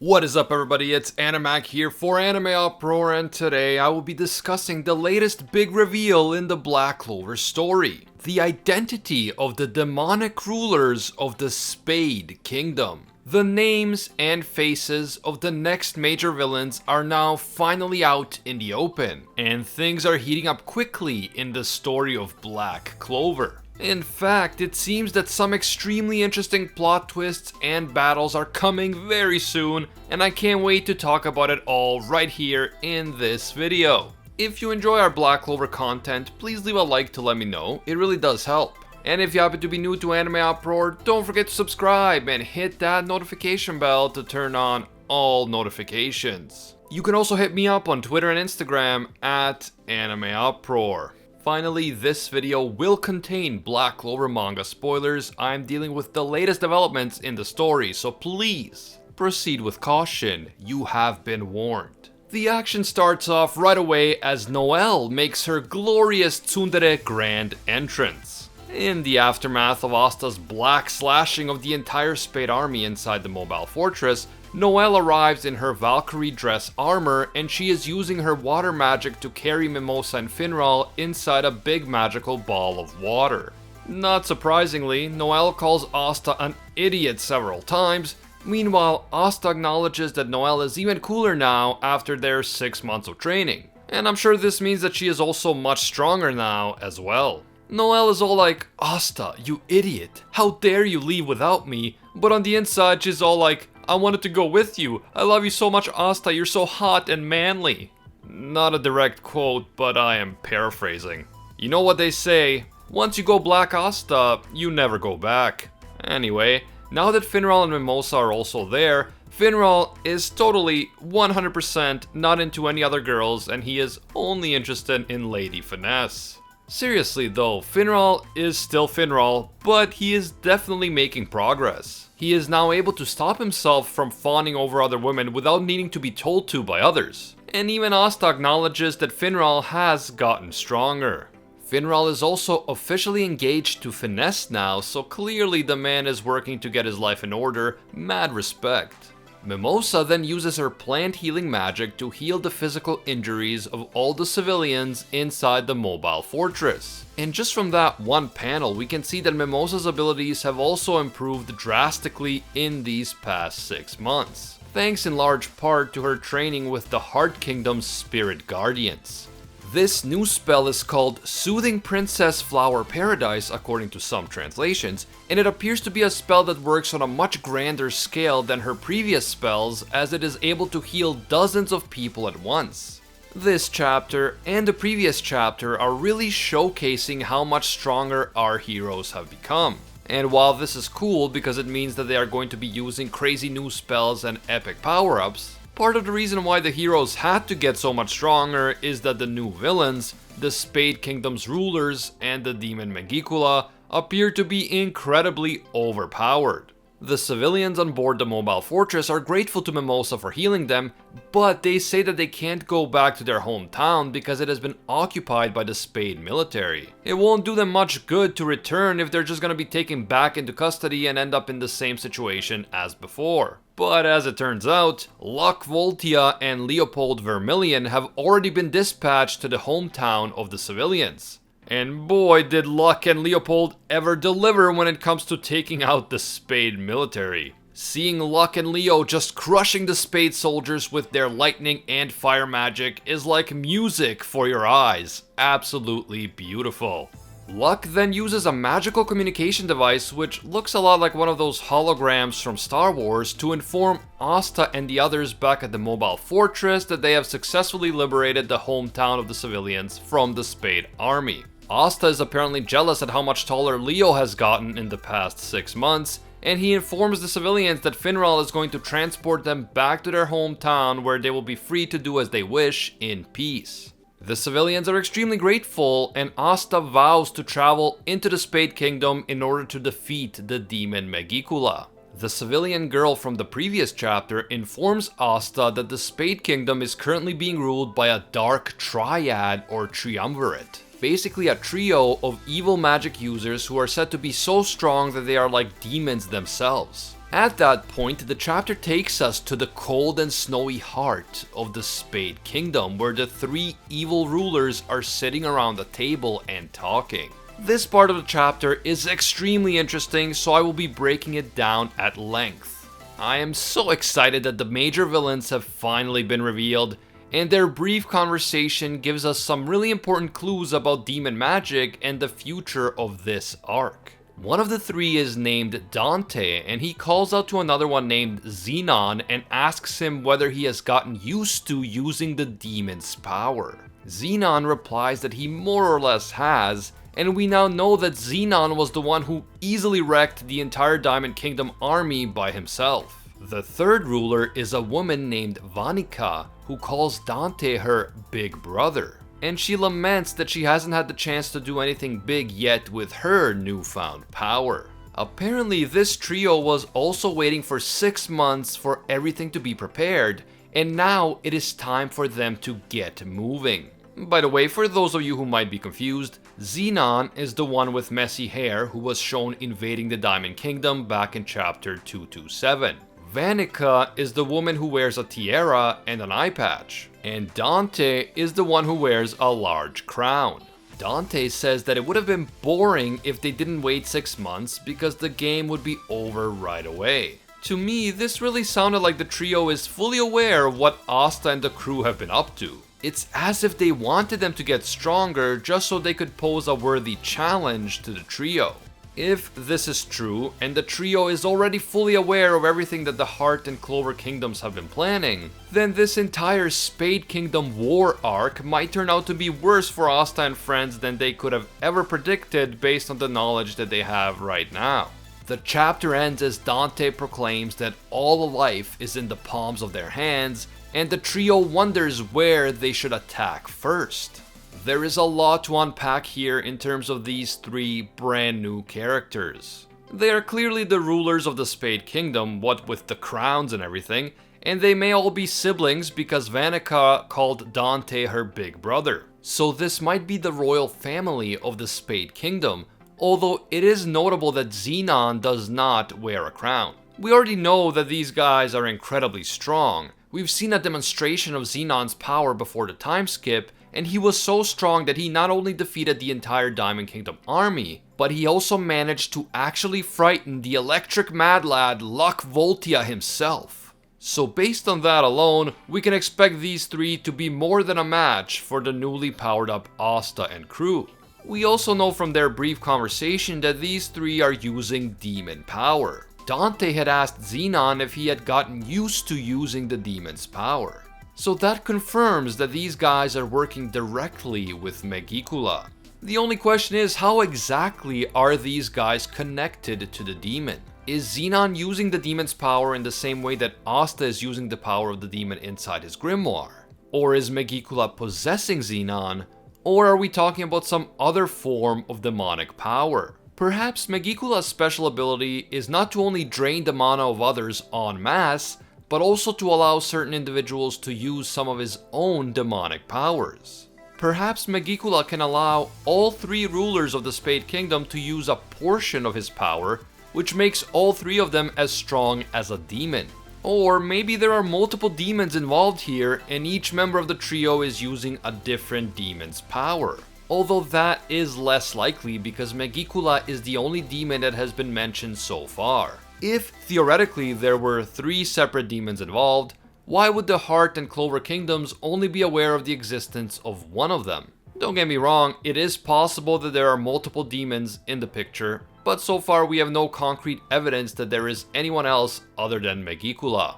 What is up, everybody? It's Animac here for AnimeUproar, and today I will be discussing the latest big reveal in the Black Clover Story. The identity of the demonic rulers of the Spade Kingdom. The names and faces of the next major villains are now finally out in the open, and things are heating up quickly in the story of Black Clover. In fact, it seems that some extremely interesting plot twists and battles are coming very soon, and I can't wait to talk about it all right here in this video. If you enjoy our Black Clover content, please leave a like to let me know, it really does help. And if you happen to be new to AnimeUproar, don't forget to subscribe and hit that notification bell to turn on all notifications. You can also hit me up on Twitter and Instagram at AnimeUproar. Finally, this video will contain Black Clover manga spoilers. I'm dealing with the latest developments in the story, so please proceed with caution. You have been warned. The action starts off right away as Noelle makes her glorious tsundere grand entrance. In the aftermath of Asta's black slashing of the entire Spade army inside the mobile fortress, Noelle arrives in her Valkyrie dress armor, and she is using her water magic to carry Mimosa and Finral inside a big magical ball of water. Not surprisingly, Noelle calls Asta an idiot several times. Meanwhile, Asta acknowledges that Noelle is even cooler now after their 6 months of training. And I'm sure this means that she is also much stronger now as well. Noelle is all like, "Asta, you idiot, how dare you leave without me?" But on the inside, she's all like, "I wanted to go with you. I love you so much, Asta. You're so hot and manly." Not a direct quote, but I am paraphrasing. You know what they say, once you go black Asta, you never go back. Anyway, now that Finral and Mimosa are also there, Finral is totally 100% not into any other girls, and he is only interested in Lady Finesse. Seriously though, Finral is still Finral, but he is definitely making progress. He is now able to stop himself from fawning over other women without needing to be told to by others. And even Asta acknowledges that Finral has gotten stronger. Finral is also officially engaged to Finesse now, so clearly the man is working to get his life in order. Mad respect. Mimosa then uses her plant healing magic to heal the physical injuries of all the civilians inside the mobile fortress. And just from that one panel, we can see that Mimosa's abilities have also improved drastically in these past 6 months, thanks in large part to her training with the Heart Kingdom's Spirit Guardians. This new spell is called Soothing Princess Flower Paradise according to some translations, and it appears to be a spell that works on a much grander scale than her previous spells, as it is able to heal dozens of people at once. This chapter and the previous chapter are really showcasing how much stronger our heroes have become. And while this is cool because it means that they are going to be using crazy new spells and epic power-ups, part of the reason why the heroes had to get so much stronger is that the new villains, the Spade Kingdom's rulers and the demon Megicula, appear to be incredibly overpowered. The civilians on board the mobile fortress are grateful to Mimosa for healing them, but they say that they can't go back to their hometown because it has been occupied by the Spade military. It won't do them much good to return if they're just gonna be taken back into custody and end up in the same situation as before. But as it turns out, Luck Voltia and Leopold Vermilion have already been dispatched to the hometown of the civilians. And boy, did Luck and Leopold ever deliver when it comes to taking out the Spade military. Seeing Luck and Leo just crushing the Spade soldiers with their lightning and fire magic is like music for your eyes. Absolutely beautiful. Luck then uses a magical communication device which looks a lot like one of those holograms from Star Wars to inform Asta and the others back at the mobile fortress that they have successfully liberated the hometown of the civilians from the Spade army. Asta is apparently jealous at how much taller Leo has gotten in the past 6 months, and he informs the civilians that Finral is going to transport them back to their hometown where they will be free to do as they wish in peace. The civilians are extremely grateful, and Asta vows to travel into the Spade Kingdom in order to defeat the demon Megicula. The civilian girl from the previous chapter informs Asta that the Spade Kingdom is currently being ruled by a dark triad or triumvirate. Basically a trio of evil magic users who are said to be so strong that they are like demons themselves. At that point, the chapter takes us to the cold and snowy heart of the Spade Kingdom, where the three evil rulers are sitting around the table and talking. This part of the chapter is extremely interesting, so I will be breaking it down at length. I am so excited that the major villains have finally been revealed, and their brief conversation gives us some really important clues about demon magic and the future of this arc. One of the three is named Dante, and he calls out to another one named Xenon and asks him whether he has gotten used to using the demon's power. Xenon replies that he more or less has, and we now know that Xenon was the one who easily wrecked the entire Diamond Kingdom army by himself. The third ruler is a woman named Vanica, who calls Dante her big brother, and she laments that she hasn't had the chance to do anything big yet with her newfound power. Apparently, this trio was also waiting for 6 months for everything to be prepared, and now it is time for them to get moving. By the way, for those of you who might be confused, Xenon is the one with messy hair who was shown invading the Diamond Kingdom back in chapter 227. Vanica is the woman who wears a tiara and an eye patch, and Dante is the one who wears a large crown. Dante says that it would have been boring if they didn't wait 6 months because the game would be over right away. To me, this really sounded like the trio is fully aware of what Asta and the crew have been up to. It's as if they wanted them to get stronger just so they could pose a worthy challenge to the trio. If this is true, and the trio is already fully aware of everything that the Heart and Clover Kingdoms have been planning, then this entire Spade Kingdom war arc might turn out to be worse for Asta and friends than they could have ever predicted based on the knowledge that they have right now. The chapter ends as Dante proclaims that all life is in the palms of their hands, and the trio wonders where they should attack first. There is a lot to unpack here in terms of these three brand new characters. They are clearly the rulers of the Spade Kingdom, what with the crowns and everything, and they may all be siblings because Vanica called Dante her big brother. So this might be the royal family of the Spade Kingdom, although it is notable that Xenon does not wear a crown. We already know that these guys are incredibly strong. We've seen a demonstration of Xenon's power before the time skip, and he was so strong that he not only defeated the entire Diamond Kingdom army, but he also managed to actually frighten the electric mad lad Luck Voltia himself. So based on that alone, we can expect these three to be more than a match for the newly powered up Asta and crew. We also know from their brief conversation that these three are using demon power. Dante had asked Xenon if he had gotten used to using the demon's power. So that confirms that these guys are working directly with Megicula. The only question is, how exactly are these guys connected to the demon? Is Xenon using the demon's power in the same way that Asta is using the power of the demon inside his grimoire? Or is Megicula possessing Xenon? Or are we talking about some other form of demonic power? Perhaps Megicula's special ability is not to only drain the mana of others en masse, but also to allow certain individuals to use some of his own demonic powers. Perhaps Megicula can allow all three rulers of the Spade Kingdom to use a portion of his power, which makes all three of them as strong as a demon. Or maybe there are multiple demons involved here, and each member of the trio is using a different demon's power. Although that is less likely because Megicula is the only demon that has been mentioned so far. If theoretically there were 3 separate demons involved, why would the Heart and Clover Kingdoms only be aware of the existence of one of them? Don't get me wrong, it is possible that there are multiple demons in the picture, but so far we have no concrete evidence that there is anyone else other than Megicula.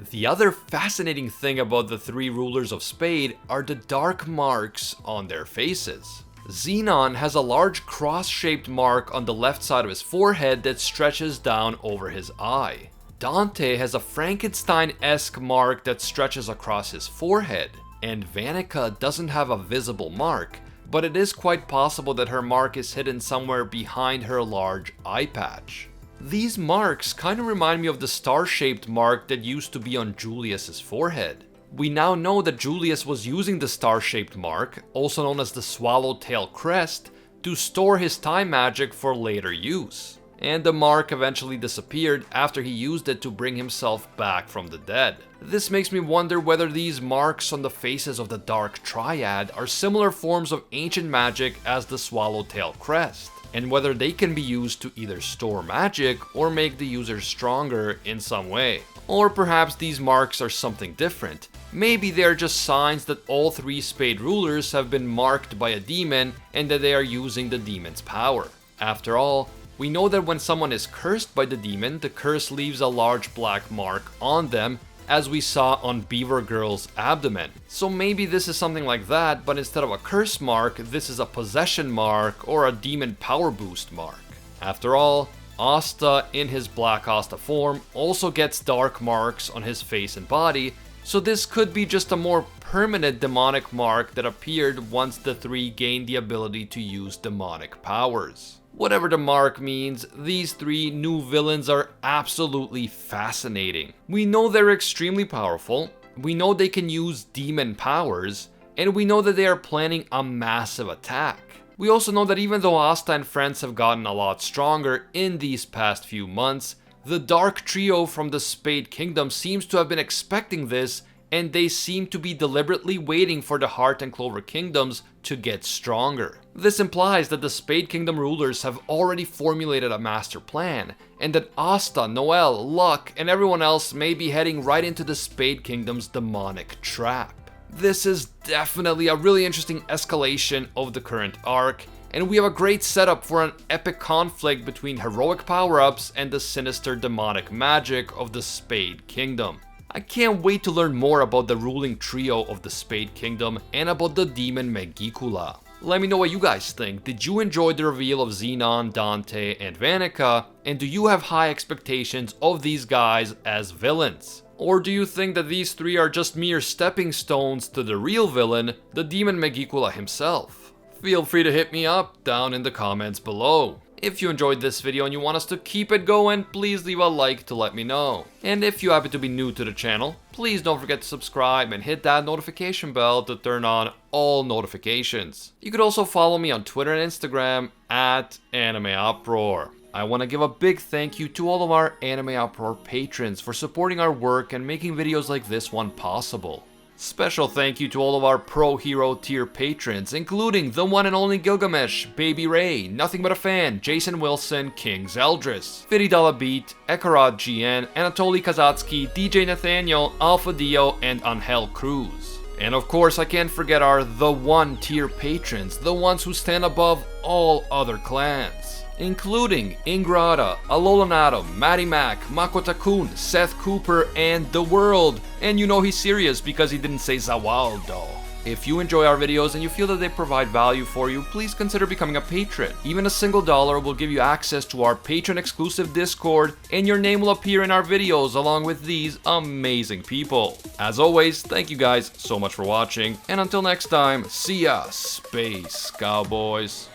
The other fascinating thing about the 3 rulers of Spade are the dark marks on their faces. Xenon has a large cross-shaped mark on the left side of his forehead that stretches down over his eye. Dante has a Frankenstein-esque mark that stretches across his forehead, and Vanica doesn't have a visible mark, but it is quite possible that her mark is hidden somewhere behind her large eye patch. These marks kind of remind me of the star-shaped mark that used to be on Julius's forehead. We now know that Julius was using the star-shaped mark, also known as the Swallowtail Crest, to store his time magic for later use. and the mark eventually disappeared after he used it to bring himself back from the dead. This makes me wonder whether these marks on the faces of the Dark Triad are similar forms of ancient magic as the Swallowtail Crest, and whether they can be used to either store magic or make the user stronger in some way. Or perhaps these marks are something different. Maybe they are just signs that all 3 Spade rulers have been marked by a demon and that they are using the demon's power. After all, we know that when someone is cursed by the demon, the curse leaves a large black mark on them, as we saw on Beaver Girl's abdomen. So maybe this is something like that, but instead of a curse mark, this is a possession mark or a demon power boost mark. After all, Asta in his Black Asta form also gets dark marks on his face and body, so this could be just a more permanent demonic mark that appeared once the 3 gained the ability to use demonic powers. Whatever the mark means, these 3 new villains are absolutely fascinating. We know they're extremely powerful, we know they can use demon powers, and we know that they are planning a massive attack. We also know that even though Asta and friends have gotten a lot stronger in these past few months, the Dark Trio from the Spade Kingdom seems to have been expecting this, and they seem to be deliberately waiting for the Heart and Clover Kingdoms to get stronger. This implies that the Spade Kingdom rulers have already formulated a master plan, and that Asta, Noelle, Luck, and everyone else may be heading right into the Spade Kingdom's demonic trap. This is definitely a really interesting escalation of the current arc, and we have a great setup for an epic conflict between heroic power-ups and the sinister demonic magic of the Spade Kingdom. I can't wait to learn more about the ruling trio of the Spade Kingdom and about the demon Megicula. Let me know what you guys think. Did you enjoy the reveal of Xenon, Dante, and Vanica? And do you have high expectations of these guys as villains? Or do you think that these 3 are just mere stepping stones to the real villain, the demon Megicula himself? Feel free to hit me up down in the comments below. If you enjoyed this video and you want us to keep it going, please leave a like to let me know. And if you happen to be new to the channel, please don't forget to subscribe and hit that notification bell to turn on all notifications. You could also follow me on Twitter and Instagram at AnimeUproar. I want to give a big thank you to all of our AnimeUproar patrons for supporting our work and making videos like this one possible. Special thank you to all of our Pro Hero tier patrons, including the one and only Gilgamesh, Baby Ray, Nothing But a Fan, Jason Wilson, King Zeldris, $50 Beat, Ekarad GN, Anatoly Kazatsky, DJ Nathaniel, Alpha Dio, and Angel Cruz. And of course, I can't forget our The One tier patrons, the ones who stand above all other clans, including Ingrata, Alolanato, Matty Mac, Makotakun, Seth Cooper, and The World. And you know he's serious because he didn't say Zawaldo. If you enjoy our videos and you feel that they provide value for you, please consider becoming a patron. Even a single $1 will give you access to our patron exclusive Discord, and your name will appear in our videos along with these amazing people. As always, thank you guys so much for watching, and until next time, see ya, Space Cowboys.